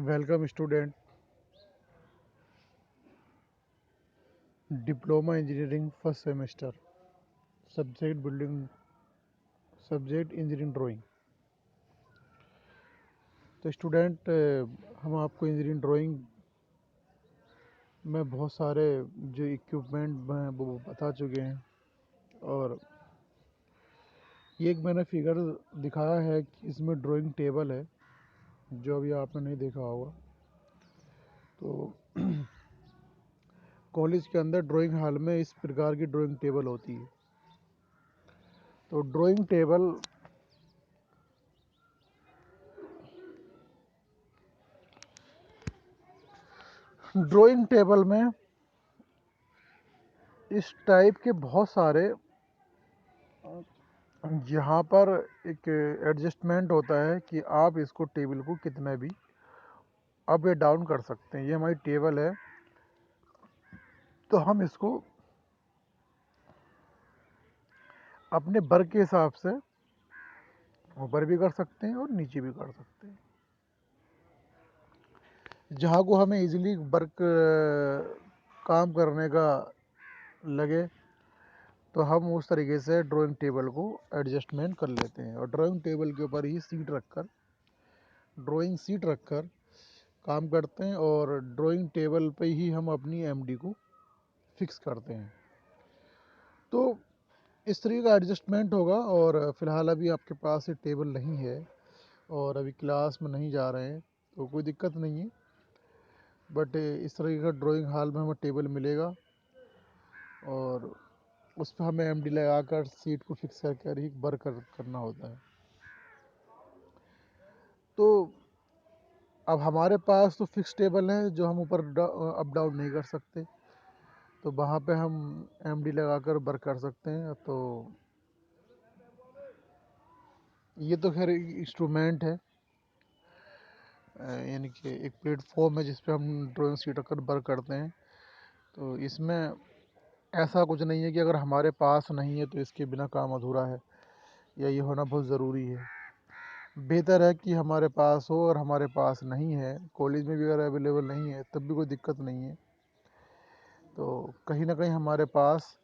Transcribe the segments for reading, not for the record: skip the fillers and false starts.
Welcome student. Diploma engineering first semester. Subject building, subject engineering drawing. तो student, हम आपको engineering drawing में बहुत सारे जो इक्विपमेंट हैं वो बता चुके हैं, और ये एक मैंने फिगर दिखाया है कि इसमें ड्राइंग टेबल है जो अभी आपने नहीं देखा होगा। तो कॉलेज के अंदर ड्राइंग हॉल में इस प्रकार की ड्राइंग टेबल होती है। तो ड्राइंग टेबल में इस टाइप के बहुत सारे, यहाँ पर एक एडजस्टमेंट होता है कि आप इसको टेबल को कितना भी अप या डाउन कर सकते हैं। ये हमारी टेबल है, तो हम इसको अपने वर्क के हिसाब से ऊपर भी कर सकते हैं और नीचे भी कर सकते हैं। जहाँ को हमें इजीली वर्क काम करने का लगे तो हम उस तरीके से ड्राइंग टेबल को एडजस्टमेंट कर लेते हैं, और ड्राइंग टेबल के ऊपर ही ड्राइंग सीट रखकर काम करते हैं, और ड्राइंग टेबल पे ही हम अपनी एमडी को फिक्स करते हैं। तो इस तरीके का एडजस्टमेंट होगा। और फ़िलहाल अभी आपके पास ये टेबल नहीं है और अभी क्लास में नहीं जा रहे हैं तो कोई दिक्कत नहीं है, बट इस तरीके का ड्राइंग हॉल में हमें टेबल मिलेगा और उस पर हमें एमडी लगाकर सीट को फिक्स करके ही वर्क करना होता है। तो अब हमारे पास तो फिक्स टेबल है जो हम ऊपर अप डाउन नहीं कर सकते, तो वहाँ पे हम एमडी लगाकर वर्क कर सकते हैं। तो ये तो खैर इंस्ट्रूमेंट है, यानी कि एक प्लेटफॉर्म है जिस पे हम ड्राइंग शीट रखकर वर्क करते हैं। तो इसमें ऐसा कुछ नहीं है कि अगर हमारे पास नहीं है तो इसके बिना काम अधूरा है या ये होना बहुत ज़रूरी है। बेहतर है कि हमारे पास हो, और हमारे पास नहीं है, कॉलेज में भी अगर अवेलेबल नहीं है तब भी कोई दिक्कत नहीं है। तो कहीं ना कहीं हमारे पास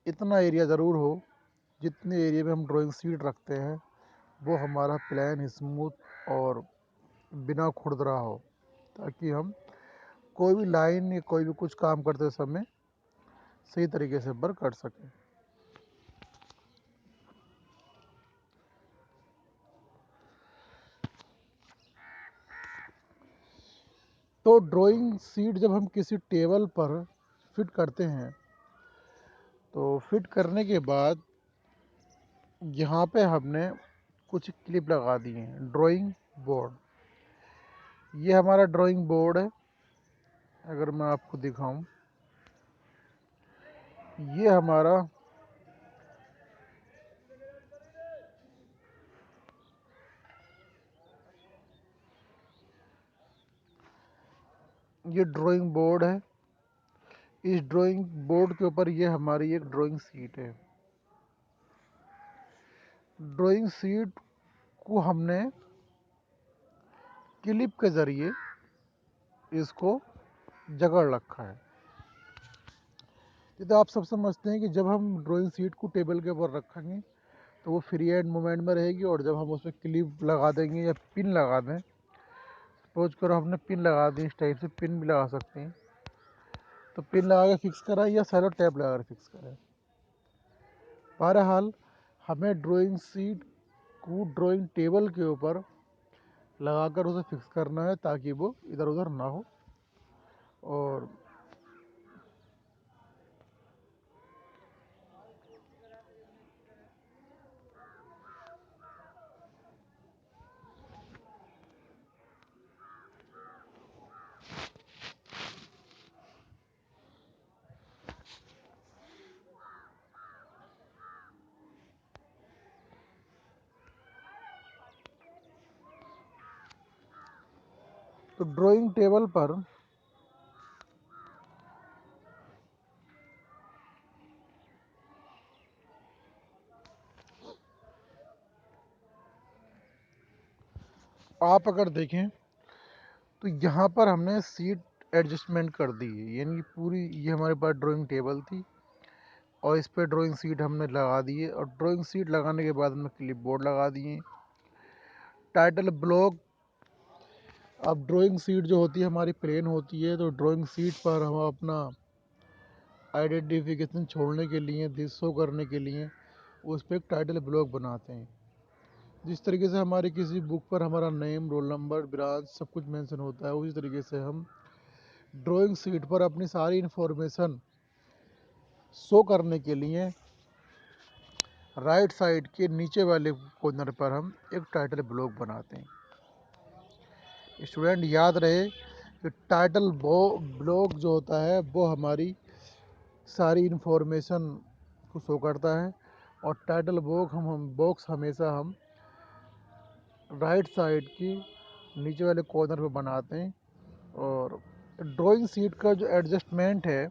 इतना एरिया ज़रूर हो जितने एरिया में हम ड्राइंग शीट रखते हैं वो हमारा प्लान स्मूथ और बिना खुरदरा हो, ताकि हम कोई भी लाइन या कोई भी कुछ काम करते समय सही तरीके से वर्क कर सकें। तो ड्राइंग शीट जब हम किसी टेबल पर फिट करते हैं तो फिट करने के बाद यहाँ पे हमने कुछ क्लिप लगा दी हैं। ड्राइंग बोर्ड, ये हमारा ड्राइंग बोर्ड है। अगर मैं आपको दिखाऊं, ये हमारा ये ड्राइंग बोर्ड है। इस ड्राइंग बोर्ड के ऊपर ये हमारी एक ड्राइंग शीट है। ड्राइंग शीट को हमने क्लिप के ज़रिए इसको जकड़ रखा है। ये तो आप सब समझते हैं कि जब हम ड्राइंग शीट को टेबल के ऊपर रखेंगे तो वो फ्री हैंड मूवमेंट में रहेगी, और जब हम उसमें क्लिप लगा देंगे या पिन लगा दें, सपोज करो हमने पिन लगा दी, इस टाइप से पिन भी लगा सकते हैं, तो पिन लगा के फिक्स करा या सेलो टैप लगा कर फिक्स करा। बहरहाल हमें ड्राइंग शीट को ड्राइंग टेबल के ऊपर लगाकर उसे फिक्स करना है ताकि वो इधर उधर ना हो। और तो ड्राइंग टेबल पर आप अगर देखें तो यहाँ पर हमने सीट एडजस्टमेंट कर दी है, यानी पूरी ये हमारे पास ड्राइंग टेबल थी और इस पर ड्राइंग सीट हमने लगा दी है, और ड्राइंग सीट लगाने के बाद हमने क्लिप बोर्ड लगा दिए। टाइटल ब्लॉक, अब ड्राइंग सीट जो होती है हमारी प्लेन होती है, तो ड्राइंग सीट पर हम अपना आइडेंटिफिकेशन छोड़ने के लिए, दिस शो करने के लिए उस पर एक टाइटल ब्लॉक बनाते हैं। जिस तरीके से हमारी किसी बुक पर हमारा नेम, रोल नंबर, ब्रांच सब कुछ मेंशन होता है, उसी तरीके से हम ड्राइंग सीट पर अपनी सारी इन्फॉर्मेशन शो करने के लिए राइट साइड के नीचे वाले कॉर्नर पर हम एक टाइटल ब्लॉक बनाते हैं। स्टूडेंट याद रहे कि टाइटल ब्लॉक जो होता है वो हमारी सारी इन्फॉर्मेशन को शो करता है, और टाइटल बॉक्स हमेशा हम राइट साइड की नीचे वाले कॉर्नर पे बनाते हैं। और ड्राइंग सीट का जो एडजस्टमेंट है,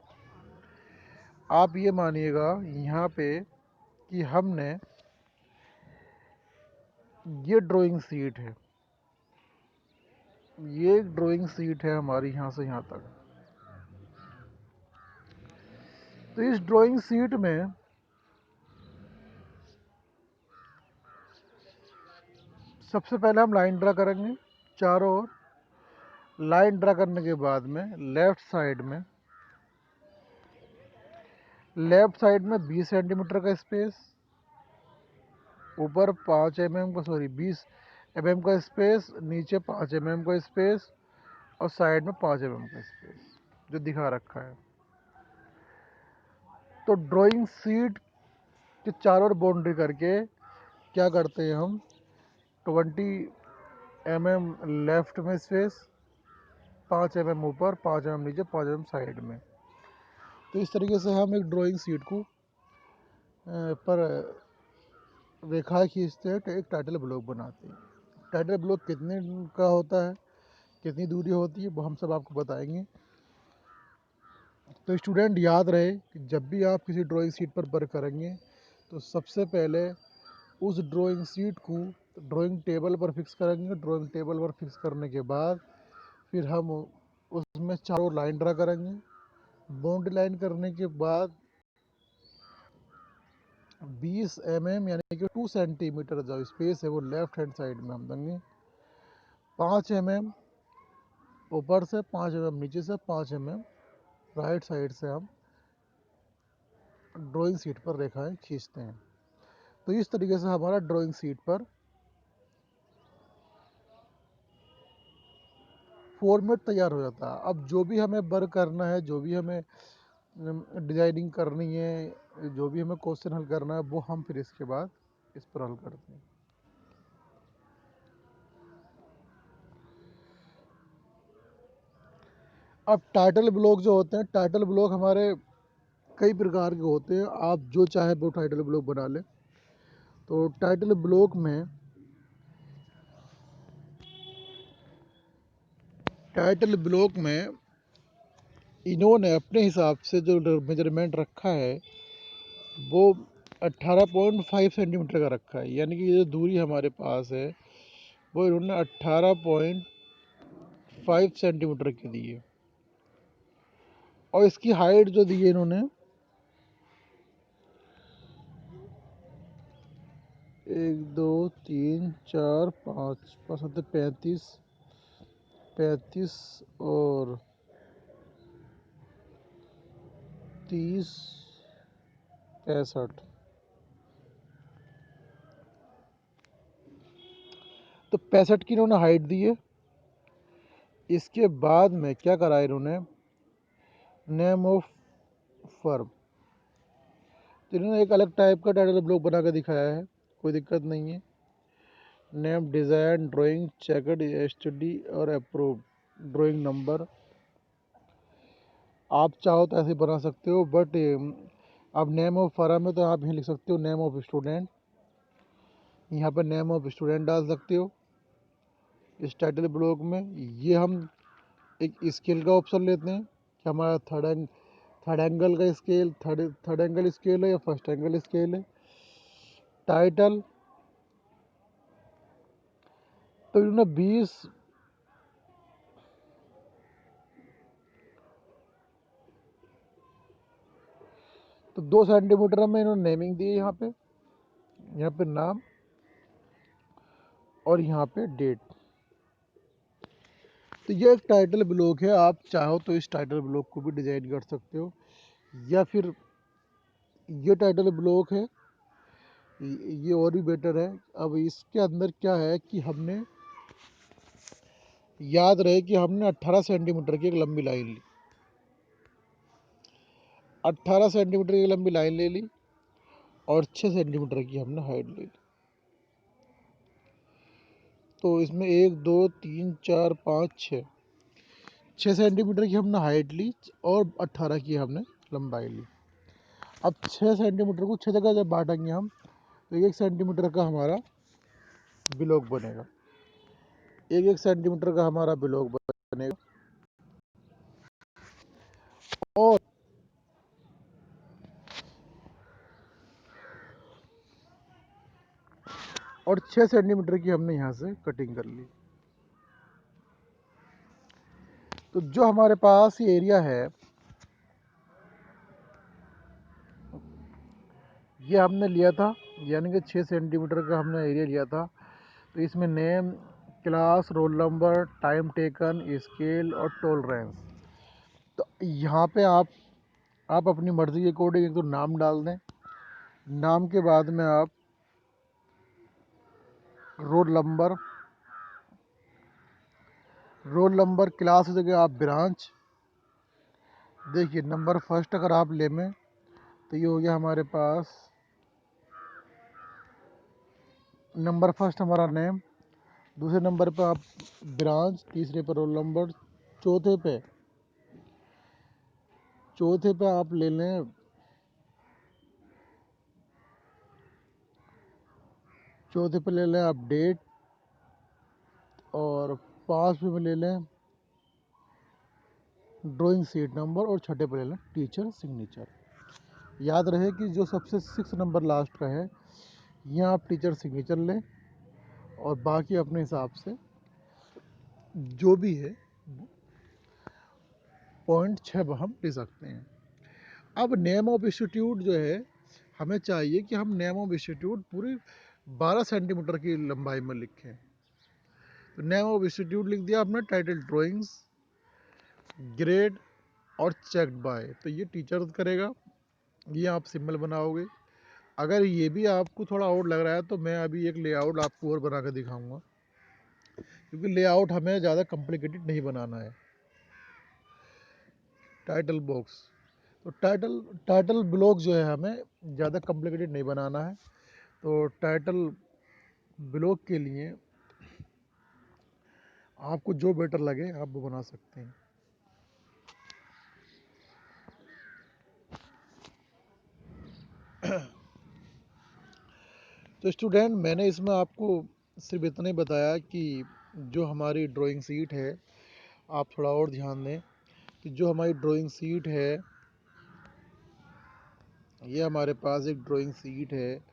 आप ये मानिएगा यहाँ पे कि हमने ये ड्राइंग सीट है, ये ड्राइंग सीट है हमारी यहाँ से यहाँ तक। तो इस ड्राइंग सीट में सबसे पहले हम लाइन ड्रा करेंगे चारों ओर। लाइन ड्रा करने के बाद में लेफ्ट साइड में 20 सेंटीमीटर का स्पेस, ऊपर 5 mm का 20 mm का स्पेस, नीचे 5 mm का स्पेस, और साइड में 5 mm का स्पेस जो दिखा रखा है। तो ड्राइंग सीट के चारों ओर बाउंड्री करके क्या करते हैं हम, 20 mm लेफ्ट में स्पेस, 5 mm ऊपर, 5 mm नीचे, 5 mm साइड में। तो इस तरीके से हम एक ड्राइंग सीट को पर रेखा खींचते हैं, एक टाइटल ब्लॉक बनाते हैं। टाइटल ब्लॉक कितने का होता है, कितनी दूरी होती है, वो हम सब आपको बताएंगे। तो स्टूडेंट याद रहे कि जब भी आप किसी ड्राइंग सीट पर वर्क करेंगे तो सबसे पहले उस ड्राइंग सीट को ड्राइंग टेबल पर फिक्स करेंगे। ड्राइंग टेबल पर फिक्स करने के बाद फिर हम उसमें चारों लाइन ड्रा करेंगे। बाउंड्री लाइन करने के बाद 20 mm यानी कि 2 सेंटीमीटर जो स्पेस है वो लेफ्ट हैंड साइड में हम देंगे। 5 mm ऊपर से, 5 mm नीचे से, 5 mm राइट साइड से हम ड्राइंग सीट पर रेखाएं खींचते हैं। तो इस तरीके से हमारा ड्राइंग सीट पर फॉर्मेट तैयार हो जाता है। अब जो भी हमें वर्क करना है, जो भी हमें डिजाइनिंग करनी है, जो भी हमें क्वेश्चन हल करना है, वो हम फिर इसके बाद इस पर हल करते हैं। अब टाइटल ब्लॉक जो होते हैं, टाइटल ब्लॉक हमारे कई प्रकार के होते हैं, आप जो चाहे वो टाइटल ब्लॉक बना लें। तो टाइटल ब्लॉक में इन्होंने अपने हिसाब से जो मेजरमेंट रखा है वो 18.5 सेंटीमीटर का रखा है, यानी कि ये जो दूरी हमारे पास है वो इन्होंने 18.5 सेंटीमीटर की दी है। और इसकी हाइट जो दी है इन्होंने 1 2 3 4 5 5 35 35 और 30 65। तो 65 की इन्होंने हाइट दी है। इसके बाद में क्या करा है इन्होंने, नेम ऑफ फर्म, तो इन्होंने एक अलग टाइप का टाइटल ब्लॉक बना कर दिखाया है, कोई दिक्कत नहीं है। Name, design, drawing, checked, study और अप्रूव, ड्राइंग नंबर, आप चाहो तो ऐसे बना सकते हो, बट अब नेम ऑफ फर्म है तो आप यहीं लिख सकते हो नेम ऑफ स्टूडेंट, यहाँ पर नेम ऑफ स्टूडेंट डाल सकते हो इस टाइटल ब्लॉक में। ये हम एक स्केल का ऑप्शन लेते हैं कि हमारा थर्ड एंगल का स्केल, थर्ड एंगल स्केल है या फर्स्ट एंगल स्केल है। टाइटल, तो इन्होंने तो 2 सेंटीमीटर में इन्होंने नेमिंग दी है, यहाँ पे नाम और यहाँ पे डेट। तो ये एक टाइटल ब्लॉक है, आप चाहो तो इस टाइटल ब्लॉक को भी डिजाइन कर सकते हो, या फिर ये टाइटल ब्लॉक है, ये और भी बेटर है। अब इसके अंदर क्या है कि हमने याद रहे कि हमने 18 सेंटीमीटर की एक लंबी लाइन ली, 18 सेंटीमीटर की लंबी लाइन ले ली और 6 सेंटीमीटर की हमने हाइट ले ली। तो इसमें 1 2 3 4 5 6 सेंटीमीटर की हमने हाइट ली और 18 की हमने लंबाई ली। अब 6 सेंटीमीटर को 6 जगह जब बांटेंगे हम, तो 1 सेंटीमीटर का हमारा ब्लॉक बनेगा, 1 सेंटीमीटर का हमारा ब्लॉक बनेगा। और 6 सेंटीमीटर की हमने यहाँ से कटिंग कर ली। तो जो हमारे पास ये एरिया है, ये हमने लिया था, यानी कि 6 सेंटीमीटर का हमने एरिया लिया था। तो इसमें name, class, roll number, time taken, scale और टॉलरेंस। तो यहाँ पे आप अपनी मर्ज़ी के अकॉर्डिंग एक तो नाम डाल दें, नाम के बाद में आप रोल नंबर, क्लास की जगह आप ब्रांच। देखिए नंबर फर्स्ट अगर आप ले में, तो ये हो गया हमारे पास नंबर फर्स्ट हमारा नेम, दूसरे नंबर पे आप ब्रांच, तीसरे पे रोल नंबर, चौथे पे आप ले लें आप डेट, और 5वें में ले लें ड्राइंग सीट नंबर, और छठे पे ले लें टीचर सिग्नेचर। याद रहे कि जो सबसे 6 नंबर लास्ट का है, यहाँ आप टीचर सिग्नेचर लें, और बाकी अपने हिसाब से जो भी है पॉइंट 6 हम ले सकते हैं। अब नेम ऑफ इंस्टीट्यूट जो है, हमें चाहिए कि हम नेम ऑफ इंस्टीट्यूट पूरी 12 सेंटीमीटर की लंबाई में लिखें। तो नेम ऑफ इंस्टीट्यूट लिख दिया आपने, टाइटल ड्राइंग्स, ग्रेड और चेक्ड बाय, तो ये टीचर करेगा, ये आप सिंबल बनाओगे। अगर ये भी आपको थोड़ा आउट लग रहा है, तो मैं अभी एक लेआउट आपको और बना कर दिखाऊंगा, क्योंकि लेआउट हमें ज़्यादा कॉम्प्लिकेटेड नहीं बनाना है। टाइटल बॉक्स, तो टाइटल ब्लॉक जो है हमें ज़्यादा कॉम्प्लिकेटेड नहीं बनाना है। तो टाइटल ब्लॉक के लिए आपको जो बेटर लगे आप वो बना सकते हैं। तो स्टूडेंट, मैंने इसमें आपको सिर्फ इतना ही बताया कि जो हमारी ड्राइंग सीट है, आप थोड़ा और ध्यान दें कि जो हमारी ड्राइंग सीट है, ये हमारे पास एक ड्राइंग सीट है।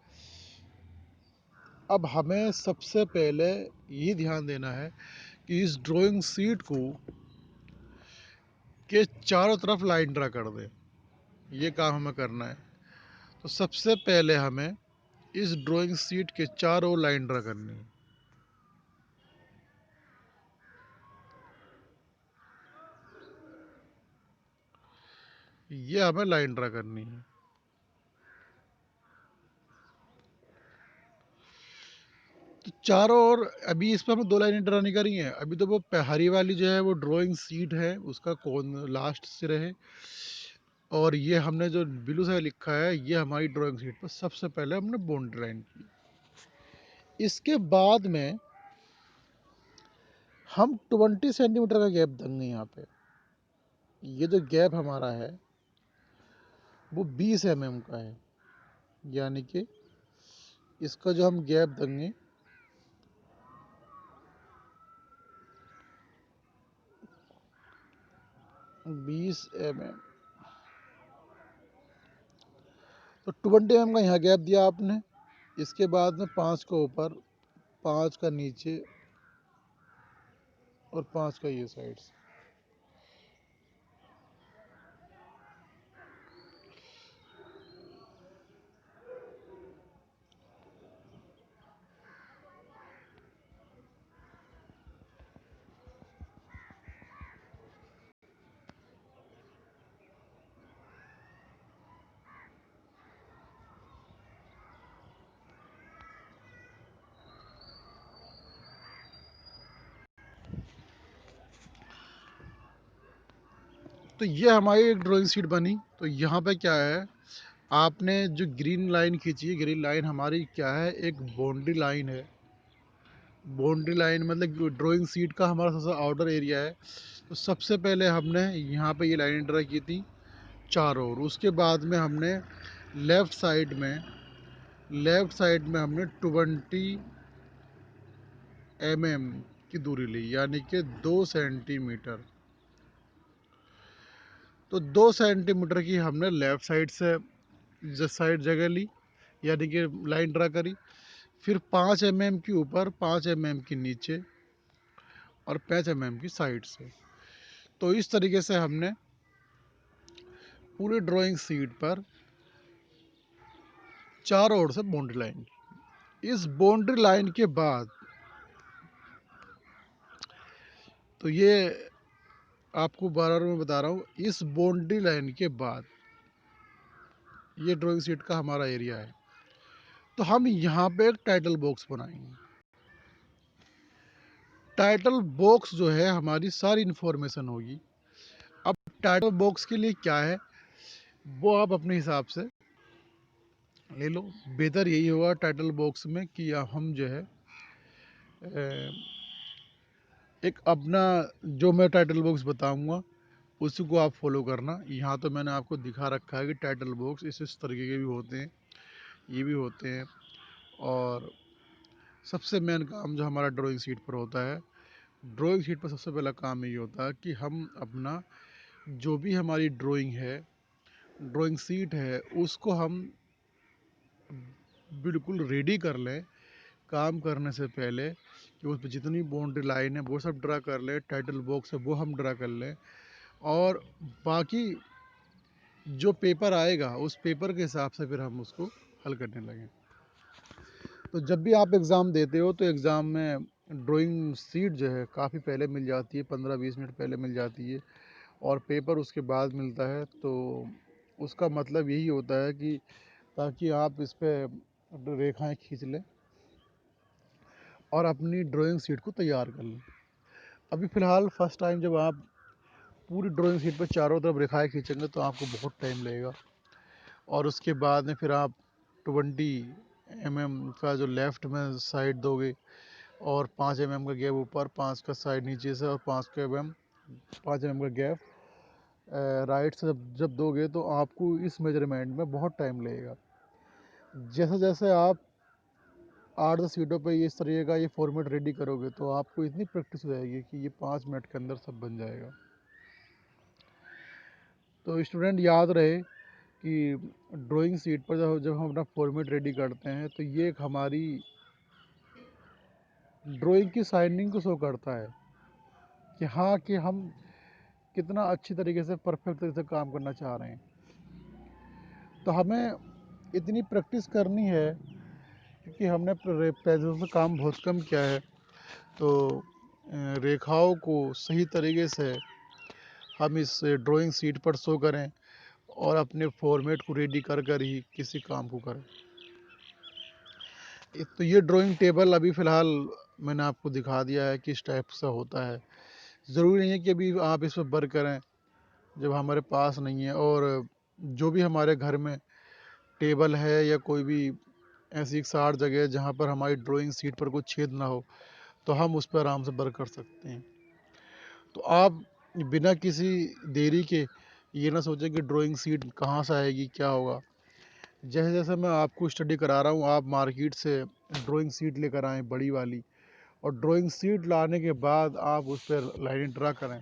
अब हमें सबसे पहले ये ध्यान देना है कि इस ड्राइंग सीट को के चारों तरफ लाइन ड्रा कर दें, ये काम हमें करना है। तो सबसे पहले हमें इस ड्राइंग सीट के चारों लाइन ड्रा करनी है। ये हमें लाइन ड्रा करनी है। तो चारों ओर अभी इस पर हमें 2 लाइनें ड्रा नहीं करी हैं। अभी तो वो हरी वाली जो है वो ड्राइंग सीट है, उसका कौन लास्ट सिरे है, और ये हमने जो ब्लू से लिखा है, ये हमारी ड्राइंग सीट पर सबसे पहले हमने बाउंड्री लाइन की। इसके बाद में हम 20 सेंटीमीटर का गैप देंगे। यहाँ पे ये जो गैप हमारा है वो 20 mm का है, यानी कि इसका जो हम गैप देंगे 20 mm। तो 20 mm का यहाँ गैप दिया आपने। इसके बाद में 5 का ऊपर, 5 का नीचे और 5 का ये साइड से। तो ये हमारी एक ड्राइंग शीट बनी। तो यहाँ पे क्या है, आपने जो ग्रीन लाइन खींची है, ग्रीन लाइन हमारी क्या है, एक बाउंड्री लाइन है। बाउंड्री लाइन मतलब ड्राइंग शीट का हमारा सबसे आउटर एरिया है। तो सबसे पहले हमने यहाँ पे ये लाइन ड्रा की थी चारों ओर। उसके बाद में हमने लेफ़्ट साइड में हमने 20 mm की दूरी ली, यानी कि 2 सेंटीमीटर। तो 2 सेंटीमीटर की हमने लेफ़्ट साइड से जिस साइड जगह ली, यानी कि लाइन ड्रा करी। फिर 5 mm की ऊपर, 5 mm की नीचे और 5 mm की साइड से। तो इस तरीके से हमने पूरी ड्राइंग शीट पर चारों ओर से बाउंड्री लाइन की। इस बाउंड्री लाइन के बाद तो ये आपको बार-बार मैं बता रहा हूँ, इस बाउंड्री लाइन के बाद ये ड्राइंग शीट का हमारा एरिया है। तो हम यहाँ पे एक टाइटल बॉक्स बनाएंगे। टाइटल बॉक्स जो है हमारी सारी इन्फॉर्मेशन होगी। अब टाइटल बॉक्स के लिए क्या है वो आप अपने हिसाब से ले लो। बेहतर यही होगा टाइटल बॉक्स में कि हम जो है एक अपना, जो मैं टाइटल बॉक्स बताऊंगा उसी को आप फॉलो करना। यहाँ तो मैंने आपको दिखा रखा है कि टाइटल बॉक्स इस तरीके के भी होते हैं, ये भी होते हैं। और सबसे मेन काम जो हमारा ड्राइंग शीट पर होता है, ड्राइंग शीट पर सबसे पहला काम ये होता है कि हम अपना जो भी हमारी ड्राइंग है, ड्राइंग शीट है, उसको हम बिल्कुल रेडी कर लें काम करने से पहले, कि उस पर जितनी बाउंड्री लाइन है वो सब ड्रा कर लें, टाइटल बॉक्स है वो हम ड्रा कर लें, और बाकी जो पेपर आएगा उस पेपर के हिसाब से फिर हम उसको हल करने लगें। तो जब भी आप एग्ज़ाम देते हो तो एग्ज़ाम में ड्राइंग शीट जो है काफ़ी पहले मिल जाती है, 15-20 मिनट पहले मिल जाती है, और पेपर उसके बाद मिलता है। तो उसका मतलब यही होता है कि ताकि आप इस पर रेखाएं खींच लें और अपनी ड्राइंग शीट को तैयार कर लें। अभी फ़िलहाल फर्स्ट टाइम जब आप पूरी ड्राइंग शीट पर चारों तरफ रेखाएं खींचेंगे तो आपको बहुत टाइम लगेगा, और उसके बाद में फिर आप 20 mm का जो लेफ़्ट में साइड दोगे, और 5 mm का गैप ऊपर, 5 का साइड नीचे से, और 5 mm का गैप राइट से जब दोगे तो आपको इस मेजरमेंट में बहुत टाइम लगेगा। जैसे जैसे आप 8-10 शीटों पे ये इस तरीके का ये फॉर्मेट रेडी करोगे तो आपको इतनी प्रैक्टिस हो जाएगी कि ये 5 मिनट के अंदर सब बन जाएगा। तो स्टूडेंट याद रहे कि ड्राइंग शीट पर जब हम अपना फॉर्मेट रेडी करते हैं तो ये एक हमारी ड्राइंग की शाइनिंग को शो करता है कि हाँ, कि हम कितना अच्छी तरीके से परफेक्ट तरीके से काम करना चाह रहे हैं। तो हमें इतनी प्रैक्टिस करनी है क्योंकि हमने पेंसिल से काम बहुत कम किया है। तो रेखाओं को सही तरीके से हम इस ड्राइंग शीट पर शो करें और अपने फॉर्मेट को रेडी कर कर ही किसी काम को करें। तो ये ड्राइंग टेबल अभी फ़िलहाल मैंने आपको दिखा दिया है कि इस टाइप से होता है। ज़रूरी नहीं है कि अभी आप इस पर वर्क करें जब हमारे पास नहीं है। और जो भी हमारे घर में टेबल है या कोई भी ऐसी एक सार जगह है जहाँ पर हमारी ड्राइंग शीट पर कोई छेद ना हो, तो हम उस पर आराम से वर्क कर सकते हैं। तो आप बिना किसी देरी के ये ना सोचें कि ड्राइंग शीट कहाँ से आएगी, क्या होगा। जैसे जैसे मैं आपको स्टडी करा रहा हूँ, आप मार्केट से ड्राइंग शीट लेकर आएँ बड़ी वाली, और ड्राइंग शीट लाने के बाद आप उस पर लाइनें ड्रा करें।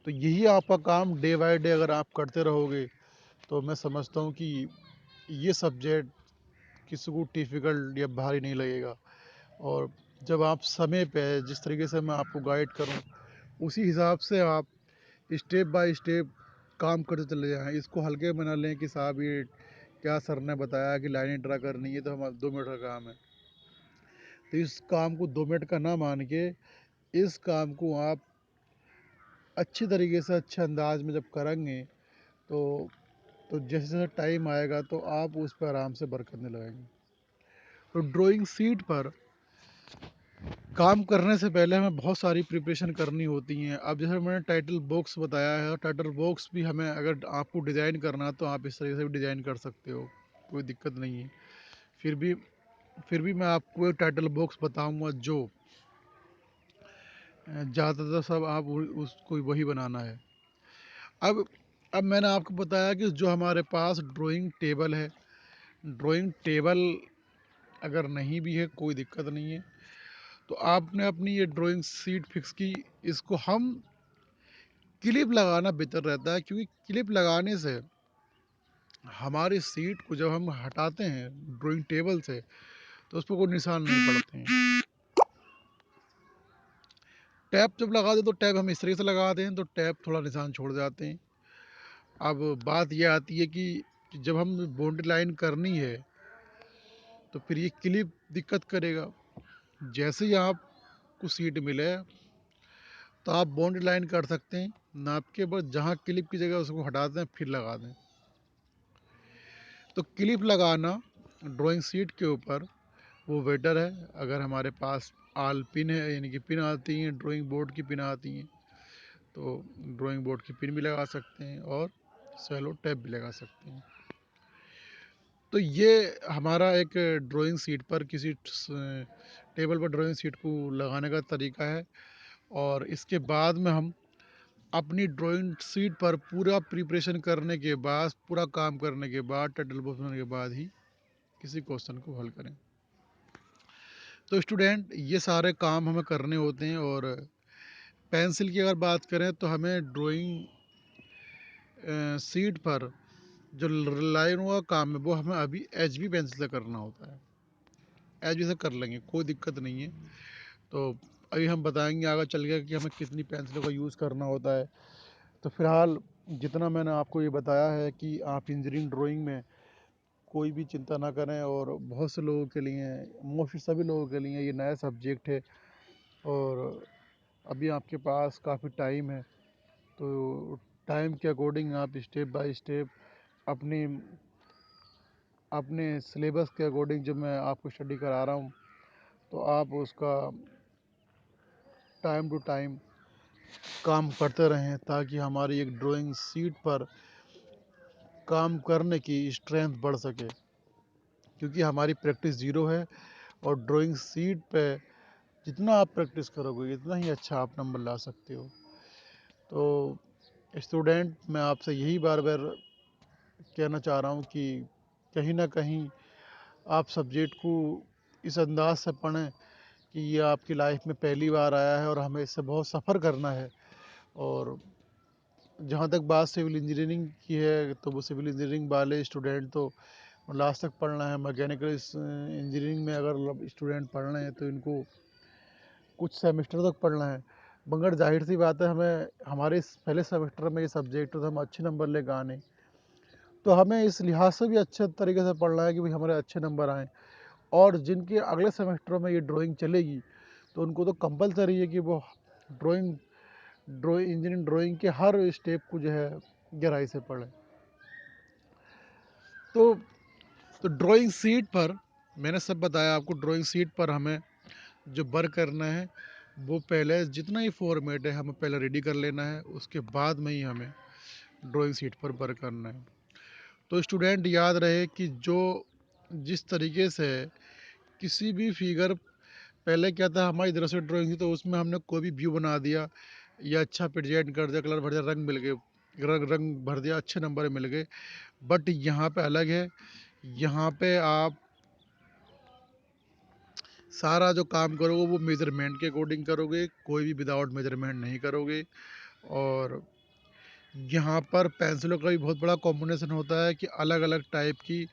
तो यही आपका काम डे बाय डे अगर आप करते रहोगे तो मैं समझता हूँ कि ये सब्जेक्ट किसी को डिफ़िकल्ट या भारी नहीं लगेगा। और जब आप समय पे जिस तरीके से मैं आपको गाइड करूँ उसी हिसाब से आप स्टेप बाय स्टेप काम करते चले जाएँ। इसको हल्के में ना लें कि साहब ये क्या सर ने बताया कि लाइनें ड्रा करनी है तो हमारा 2 मिनट का काम है। तो इस काम को 2 मिनट का ना मान के इस काम को आप अच्छी तरीके से अच्छे अंदाज में जब करेंगे तो जैसे जैसे टाइम आएगा तो आप उस पर आराम से वर्क करने लगेंगे। तो ड्राइंग शीट पर काम करने से पहले हमें बहुत सारी प्रिपरेशन करनी होती हैं। अब जैसे मैंने टाइटल बॉक्स बताया है, टाइटल बॉक्स भी हमें अगर आपको डिज़ाइन करना है तो आप इस तरीके से भी डिज़ाइन कर सकते हो, कोई दिक्कत नहीं है। फिर भी फिर भी मैं आपको एक टाइटल बॉक्स बताऊँगा जो ज़्यादातर सब आप उसको वही बनाना है। अब अब मैंने आपको बताया कि जो हमारे पास ड्राइंग टेबल है, ड्राइंग टेबल अगर नहीं भी है कोई दिक्कत नहीं है। तो आपने अपनी ये ड्राइंग शीट फिक्स की, इसको हम क्लिप लगाना बेहतर रहता है, क्योंकि क्लिप लगाने से हमारी सीट को जब हम हटाते हैं ड्राइंग टेबल से तो उस पर कोई निशान नहीं पड़ते हैं। टैप जब लगा दे तो टैप हम इस तरीके से लगा दें तो टैप थोड़ा निशान छोड़ जाते हैं। अब बात यह आती है कि जब हम बाउंड्री लाइन करनी है तो फिर ये क्लिप दिक्कत करेगा। जैसे ही आपको सीट मिले तो आप बाउंड्री लाइन कर सकते हैं, नाप के बाद जहाँ क्लिप की जगह उसको हटा दें फिर लगा दें। तो क्लिप लगाना ड्राइंग शीट के ऊपर वो बेटर है। अगर हमारे पास आल पिन है, यानी कि पिन आती हैं, ड्राइंग बोर्ड की पिन आती हैं, तो ड्राइंग बोर्ड की पिन भी लगा सकते हैं और सेलो टेप भी लगा सकते हैं। तो ये हमारा एक ड्राइंग शीट पर किसी टेबल पर ड्राइंग शीट को लगाने का तरीका है। और इसके बाद में हम अपनी ड्राइंग शीट पर पूरा प्रिपरेशन करने के बाद, पूरा काम करने के बाद, टाइटल बॉक्स बनाने के बाद ही किसी क्वेश्चन को हल करें। तो स्टूडेंट ये सारे काम हमें करने होते हैं। और पेंसिल की अगर बात करें तो हमें ड्राइंग शीट पर जो लाइनों का काम है वो हमें अभी HB पेंसिल से करना होता है। HB से कर लेंगे, कोई दिक्कत नहीं है। तो अभी हम बताएंगे आगे चल के कि हमें कितनी पेंसिलों का यूज़ करना होता है। तो फिलहाल जितना मैंने आपको ये बताया है कि आप इंजीनियरिंग ड्राइंग में कोई भी चिंता ना करें। और बहुत से लोगों के लिए, मोस्टली सभी लोगों के लिए ये नया सब्जेक्ट है और अभी आपके पास काफ़ी टाइम है। तो टाइम के अकॉर्डिंग आप स्टेप बाय स्टेप अपनी अपने सिलेबस के अकॉर्डिंग जब मैं आपको स्टडी करा रहा हूँ तो आप उसका टाइम टू टाइम काम करते रहें, ताकि हमारी एक ड्राइंग शीट पर काम करने की स्ट्रेंथ बढ़ सके। क्योंकि हमारी प्रैक्टिस ज़ीरो है और ड्राइंग शीट पे जितना आप प्रैक्टिस करोगे इतना ही अच्छा आप नंबर ला सकते हो। तो स्टूडेंट, मैं आपसे यही बार बार कहना चाह रहा हूँ कि कहीं ना कहीं आप सब्जेक्ट को इस अंदाज से पढ़ें कि ये आपकी लाइफ में पहली बार आया है और हमें इससे बहुत सफ़र करना है। और जहाँ तक बात सिविल इंजीनियरिंग की है तो वो सिविल इंजीनियरिंग वाले स्टूडेंट तो लास्ट तक पढ़ना है। मैकेनिकल इंजीनियरिंग में अगर स्टूडेंट पढ़ रहे हैं तो इनको कुछ सेमेस्टर तक पढ़ना है। मगर जाहिर सी बात है, हमें हमारे इस पहले सेमेस्टर में ये सब्जेक्ट तो हम अच्छे नंबर लेकर आने, तो हमें इस लिहाज से भी अच्छे तरीके से पढ़ना है कि भाई हमारे अच्छे नंबर आएँ। और जिनके अगले सेमेस्टर में ये ड्राइंग चलेगी तो उनको तो कंपलसरी है कि वो ड्राइंग ड्राइंग इंजीनियरिंग ड्राइंग के हर स्टेप को जो है गहराई से पढ़ें। तो तो ड्राइंग शीट पर मैंने सब बताया आपको। ड्राइंग शीट पर हमें जो वर्क करना है वो पहले जितना ही फॉर्मेट है हमें पहले रेडी कर लेना है, उसके बाद में ही हमें ड्राइंग शीट पर वर्क करना है। तो स्टूडेंट याद रहे कि जो जिस तरीके से किसी भी फिगर, पहले क्या था हमारी तरफ से ड्राइंग थी तो उसमें हमने कोई भी व्यू बना दिया या अच्छा प्रेजेंट कर दिया, कलर भर दिया, रंग मिल गए, रंग भर दिया, अच्छे नंबर मिल गए। बट यहाँ पे अलग है। यहाँ पे आप सारा जो काम करोगे वो मेजरमेंट के अकॉर्डिंग करोगे, कोई भी विदाउट मेजरमेंट नहीं करोगे। और यहाँ पर पेंसिलों का भी बहुत बड़ा कॉम्बिनेशन होता है कि अलग अलग टाइप की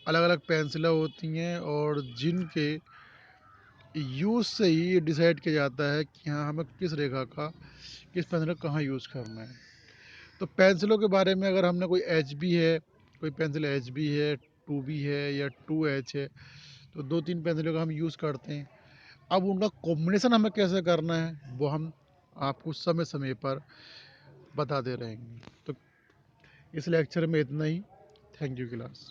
अलग अलग पेंसिलें होती हैं और जिनके यूज़ से ही ये डिसाइड किया जाता है कि हाँ हमें किस रेखा का, किस पेंसिल का कहाँ यूज़ करना है। तो पेंसिलों के बारे में अगर हमने कोई HB है, कोई पेंसिल HB है, 2B है या 2H है, तो 2-3 पेंसिलों का हम यूज़ करते हैं। अब उनका कॉम्बिनेशन हमें कैसे करना है वो हम आपको समय समय पर बताते रहेंगे। तो इस लेक्चर में इतना ही। Thank you class.